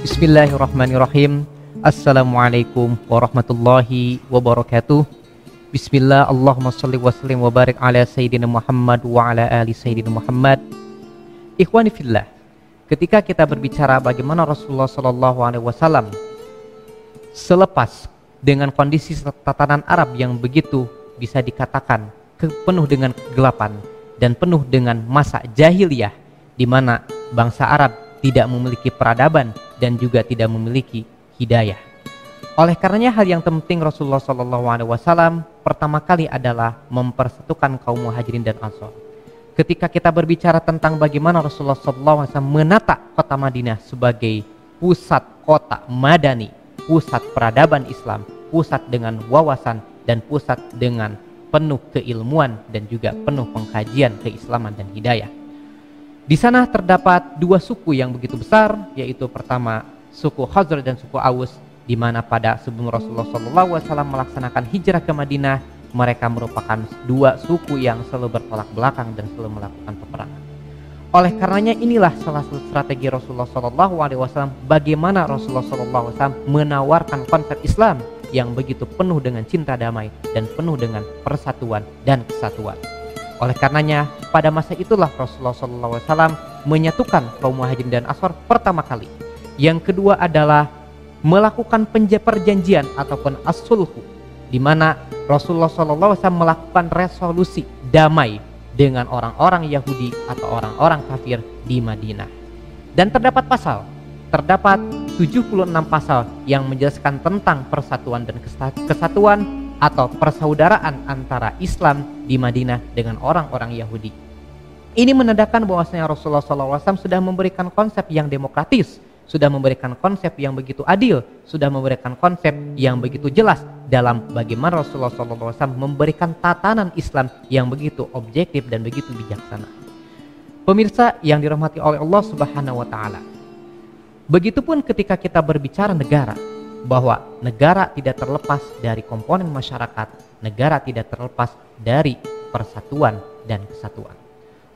Bismillahirrahmanirrahim. Assalamualaikum warahmatullahi wabarakatuh. Bismillah, Allahumma salli wa sallim wa barik ala Sayyidina Muhammad wa ala ali Sayyidina Muhammad. Ikhwani fillah, ketika kita berbicara bagaimana Rasulullah SAW selepas dengan kondisi tatanan Arab yang begitu bisa dikatakan penuh dengan kegelapan dan penuh dengan masa jahiliyah, di mana bangsa Arab tidak memiliki peradaban dan juga tidak memiliki hidayah. Oleh karenanya hal yang penting Rasulullah SAW pertama kali adalah mempersatukan kaum muhajirin dan ansor. Ketika kita berbicara tentang bagaimana Rasulullah SAW menata kota Madinah sebagai pusat kota madani, pusat peradaban Islam, pusat dengan wawasan dan pusat dengan penuh keilmuan dan juga penuh pengkajian keislaman dan hidayah. Di sana terdapat dua suku yang begitu besar, yaitu pertama suku Khazraj dan suku Aus, di mana pada sebelum Rasulullah SAW melaksanakan hijrah ke Madinah, mereka merupakan dua suku yang selalu bertolak belakang dan selalu melakukan peperangan. Oleh karenanya inilah salah satu strategi Rasulullah SAW, bagaimana Rasulullah SAW menawarkan konsep Islam yang begitu penuh dengan cinta damai dan penuh dengan persatuan dan kesatuan. Oleh karenanya pada masa itulah Rasulullah SAW menyatukan kaum muhajirin dan ansor pertama kali. Yang kedua adalah melakukan perjanjian ataupun as-sulhu, di mana Rasulullah SAW melakukan resolusi damai dengan orang-orang Yahudi atau orang-orang kafir di Madinah. Dan terdapat 76 pasal yang menjelaskan tentang persatuan dan kesatuan atau persaudaraan antara Islam di Madinah dengan orang-orang Yahudi. Ini menandakan bahwasanya Rasulullah SAW sudah memberikan konsep yang demokratis, sudah memberikan konsep yang begitu adil, sudah memberikan konsep yang begitu jelas dalam bagaimana Rasulullah SAW memberikan tatanan Islam yang begitu objektif dan begitu bijaksana. Pemirsa yang dirahmati oleh Allah Subhanahu wa Ta'ala, begitupun ketika kita berbicara negara, bahwa negara tidak terlepas dari komponen masyarakat, negara tidak terlepas dari persatuan dan kesatuan.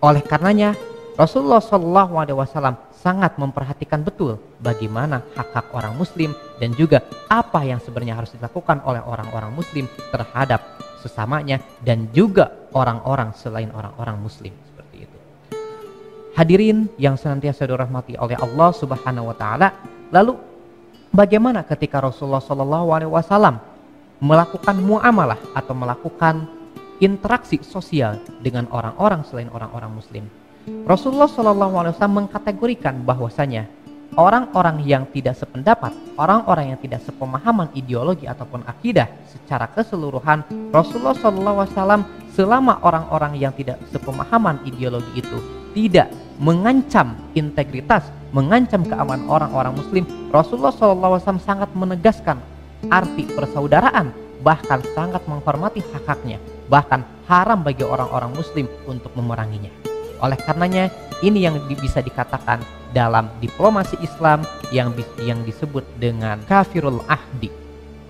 Oleh karenanya Rasulullah SAW sangat memperhatikan betul bagaimana hak-hak orang muslim dan juga apa yang sebenarnya harus dilakukan oleh orang-orang muslim terhadap sesamanya dan juga orang-orang selain orang-orang muslim, seperti itu. Hadirin yang senantiasa dirahmati oleh Allah Subhanahu wa Ta'ala, lalu bagaimana ketika Rasulullah SAW melakukan muamalah atau melakukan interaksi sosial dengan orang-orang selain orang-orang muslim? Rasulullah SAW mengkategorikan bahwasanya orang-orang yang tidak sependapat, orang-orang yang tidak sepemahaman ideologi ataupun akidah secara keseluruhan, Rasulullah SAW selama orang-orang yang tidak sepemahaman ideologi itu tidak mengancam integritas, mengancam keamanan orang-orang muslim, Rasulullah SAW sangat menegaskan arti persaudaraan, bahkan sangat menghormati hak-haknya, bahkan haram bagi orang-orang muslim untuk memeranginya. Oleh karenanya ini yang bisa dikatakan dalam diplomasi Islam yang disebut dengan kafirul ahdi,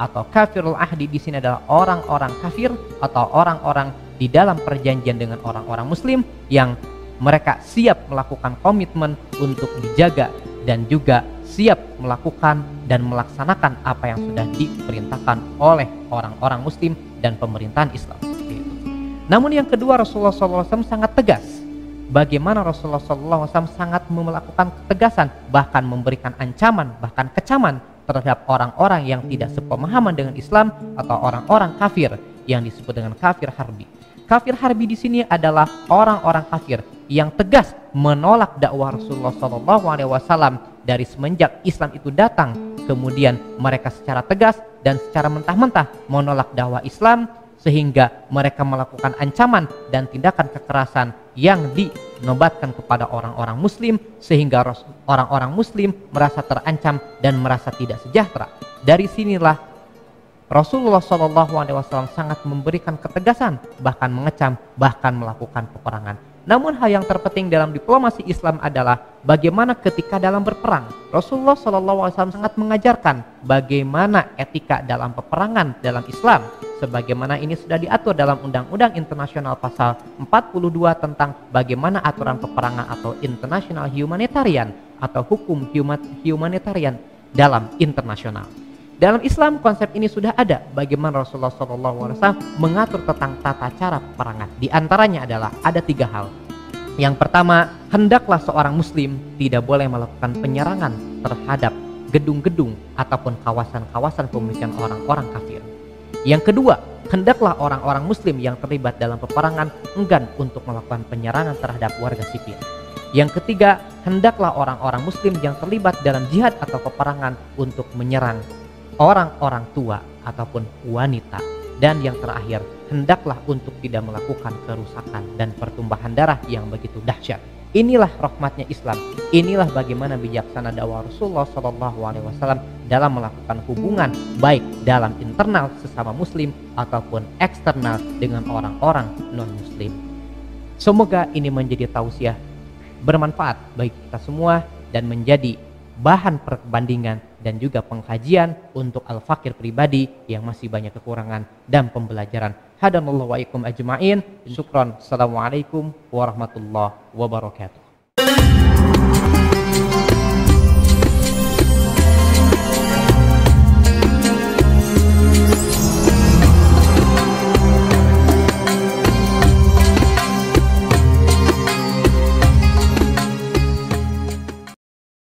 atau kafirul ahdi di sini adalah orang-orang kafir atau orang-orang di dalam perjanjian dengan orang-orang muslim yang mereka siap melakukan komitmen untuk dijaga dan juga siap melakukan dan melaksanakan apa yang sudah diperintahkan oleh orang-orang muslim dan pemerintahan Islam. Namun yang kedua, Rasulullah SAW sangat tegas. Bagaimana Rasulullah SAW sangat melakukan ketegasan, bahkan memberikan ancaman, bahkan kecaman terhadap orang-orang yang tidak sepemahaman dengan Islam atau orang-orang kafir yang disebut dengan kafir harbi. Kafir harbi di sini adalah orang-orang kafir yang tegas menolak dakwah Rasulullah SAW dari semenjak Islam itu datang. Kemudian mereka secara tegas dan secara mentah-mentah menolak dakwah Islam, sehingga mereka melakukan ancaman dan tindakan kekerasan yang dinobatkan kepada orang-orang muslim, sehingga orang-orang muslim merasa terancam dan merasa tidak sejahtera. Dari sinilah Rasulullah SAW sangat memberikan ketegasan, bahkan mengecam, bahkan melakukan peperangan. Namun hal yang terpenting dalam diplomasi Islam adalah bagaimana ketika dalam berperang. Rasulullah SAW sangat mengajarkan bagaimana etika dalam peperangan dalam Islam, sebagaimana ini sudah diatur dalam Undang-Undang Internasional Pasal 42 tentang bagaimana aturan peperangan atau International Humanitarian atau hukum humanitarian dalam internasional. Dalam Islam konsep ini sudah ada, bagaimana Rasulullah SAW mengatur tentang tata cara peperangan. Di antaranya adalah ada 3 hal. Yang pertama, hendaklah seorang muslim tidak boleh melakukan penyerangan terhadap gedung-gedung ataupun kawasan-kawasan pemukiman orang-orang kafir. Yang kedua, hendaklah orang-orang muslim yang terlibat dalam peperangan enggan untuk melakukan penyerangan terhadap warga sipil. Yang ketiga, hendaklah orang-orang muslim yang terlibat dalam jihad atau peperangan untuk menyerang orang-orang tua ataupun wanita. Dan yang terakhir, hendaklah untuk tidak melakukan kerusakan dan pertumbuhan darah yang begitu dahsyat. Inilah rahmatnya Islam. Inilah bagaimana bijaksana dakwah Rasulullah SAW dalam melakukan hubungan baik dalam internal sesama muslim ataupun eksternal dengan orang-orang non-muslim. Semoga ini menjadi tausiah bermanfaat bagi kita semua dan menjadi bahan perbandingan dan juga pengkajian untuk al-fakir pribadi yang masih banyak kekurangan dan pembelajaran. Hadanallahu wa ikum ajma'in. Syukran. Assalamualaikum warahmatullahi wabarakatuh.